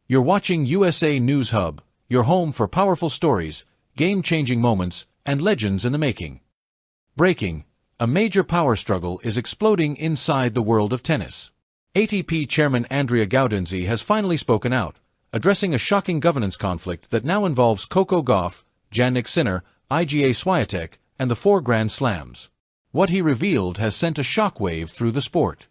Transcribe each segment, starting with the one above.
You're watching USA News Hub, your home for powerful stories, game-changing moments, and legends in the making. Breaking: a major power struggle is exploding inside the world of tennis. ATP Chairman Andrea Gaudenzi has finally spoken out, addressing a shocking governance conflict that now involves Coco Gauff, Jannik Sinner, Iga Świątek, and the 4 Grand Slams. What he revealed has sent a shockwave through the sport.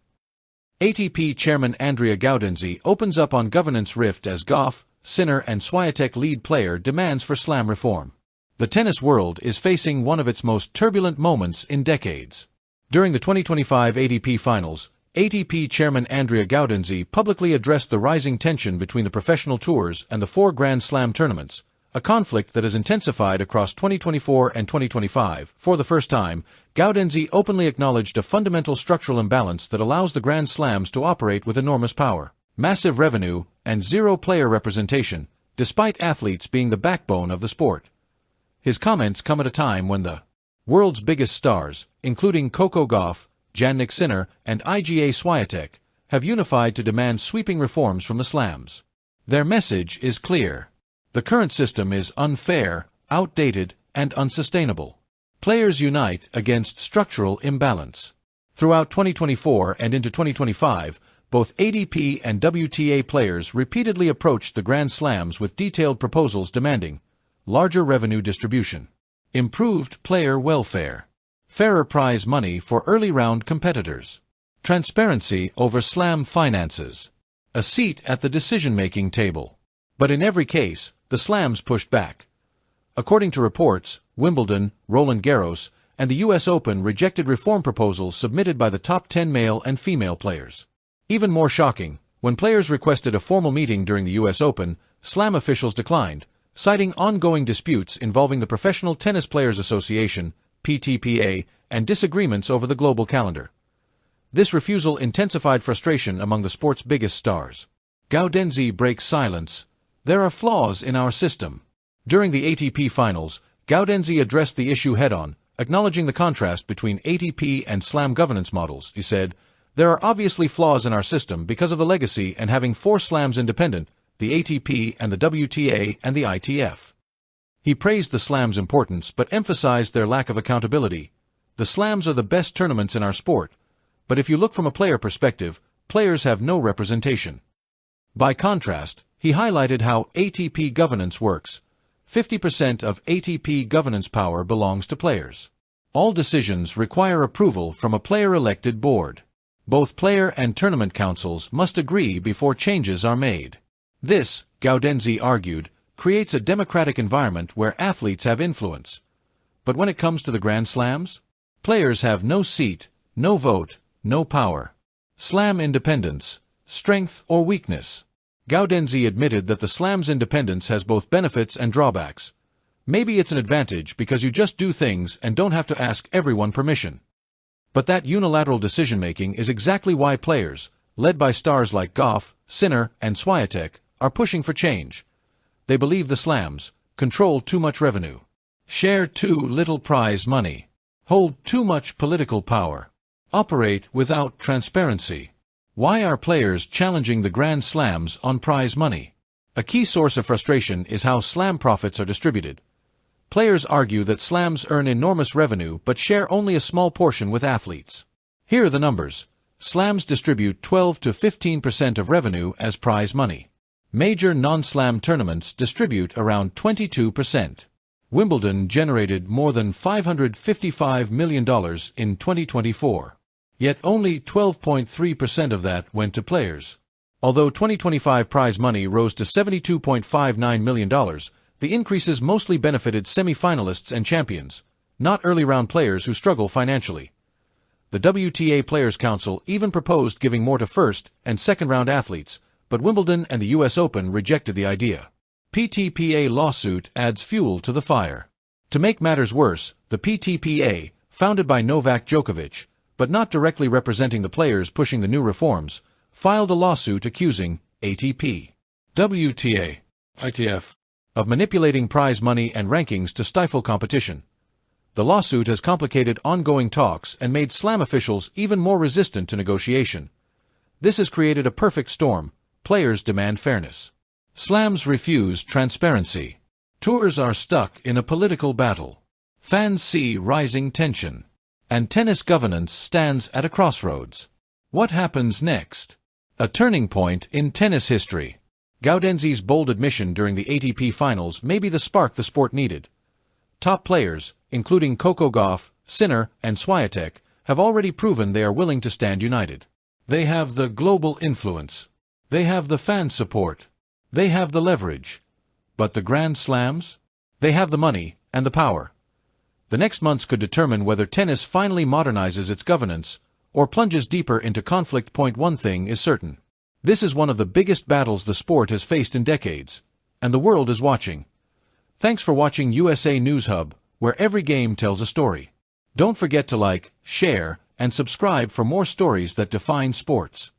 ATP Chairman Andrea Gaudenzi opens up on governance rift as Gauff, Sinner and Swiatek lead player demands for slam reform. The tennis world is facing one of its most turbulent moments in decades. During the 2025 ATP Finals, ATP Chairman Andrea Gaudenzi publicly addressed the rising tension between the professional tours and the 4 Grand Slam tournaments, a conflict that has intensified across 2024 and 2025. For the first time, Gaudenzi openly acknowledged a fundamental structural imbalance that allows the Grand Slams to operate with enormous power, massive revenue, and zero player representation, despite athletes being the backbone of the sport. His comments come at a time when the world's biggest stars, including Coco Gauff, Jannik Sinner, and Iga Świątek, have unified to demand sweeping reforms from the slams. Their message is clear. The current system is unfair, outdated, and unsustainable. Players unite against structural imbalance. Throughout 2024 and into 2025, both ATP and WTA players repeatedly approached the Grand Slams with detailed proposals demanding larger revenue distribution, improved player welfare, fairer prize money for early-round competitors, transparency over slam finances, a seat at the decision-making table. But in every case, the slams pushed back. According to reports, Wimbledon, Roland Garros, and the US Open rejected reform proposals submitted by the top 10 male and female players. Even more shocking, when players requested a formal meeting during the US Open, slam officials declined, citing ongoing disputes involving the Professional Tennis Players Association, PTPA, and disagreements over the global calendar. This refusal intensified frustration among the sport's biggest stars. Gaudenzi breaks silence. There are flaws in our system. During the ATP Finals, Gaudenzi addressed the issue head-on, acknowledging the contrast between ATP and slam governance models. He said, "There are obviously flaws in our system because of the legacy and having 4 slams independent, the ATP and the WTA and the ITF." He praised the slams' importance but emphasized their lack of accountability. The slams are the best tournaments in our sport, but if you look from a player perspective, players have no representation. By contrast, he highlighted how ATP governance works. 50% of ATP governance power belongs to players. All decisions require approval from a player-elected board. Both player and tournament councils must agree before changes are made. This, Gaudenzi argued, creates a democratic environment where athletes have influence. But when it comes to the Grand Slams, players have no seat, no vote, no power. Slam independence, strength or weakness. Gaudenzi admitted that the slam's independence has both benefits and drawbacks. Maybe it's an advantage because you just do things and don't have to ask everyone permission. But that unilateral decision-making is exactly why players, led by stars like Gauff, Sinner, and Swiatek, are pushing for change. They believe the slams control too much revenue, share too little prize money, hold too much political power, operate without transparency. Why are players challenging the Grand Slams on prize money? A key source of frustration is how slam profits are distributed. Players argue that slams earn enormous revenue but share only a small portion with athletes. Here are the numbers. Slams distribute 12 to 15% of revenue as prize money. Major non-slam tournaments distribute around 22%. Wimbledon generated more than $555 million in 2024. Yet only 12.3% of that went to players. Although 2025 prize money rose to $72.59 million, the increases mostly benefited semi-finalists and champions, not early-round players who struggle financially. The WTA Players Council even proposed giving more to first- and second-round athletes, but Wimbledon and the US Open rejected the idea. PTPA lawsuit adds fuel to the fire. To make matters worse, the PTPA, founded by Novak Djokovic, but not directly representing the players pushing the new reforms, filed a lawsuit accusing ATP, WTA, ITF of manipulating prize money and rankings to stifle competition. The lawsuit has complicated ongoing talks and made slam officials even more resistant to negotiation. This has created a perfect storm. Players demand fairness. Slams refuse transparency. Tours are stuck in a political battle. Fans see rising tension. And tennis governance stands at a crossroads. What happens next? A turning point in tennis history. Gaudenzi's bold admission during the ATP finals may be the spark the sport needed. Top players, including Coco Gauff, Sinner, and Swiatek, have already proven they are willing to stand united. They have the global influence. They have the fan support. They have the leverage. But the Grand Slams? They have the money and the power. The next months could determine whether tennis finally modernizes its governance or plunges deeper into conflict. One thing is certain. This is one of the biggest battles the sport has faced in decades, and the world is watching. Thanks for watching USA News Hub, where every game tells a story. Don't forget to like, share, and subscribe for more stories that define sports.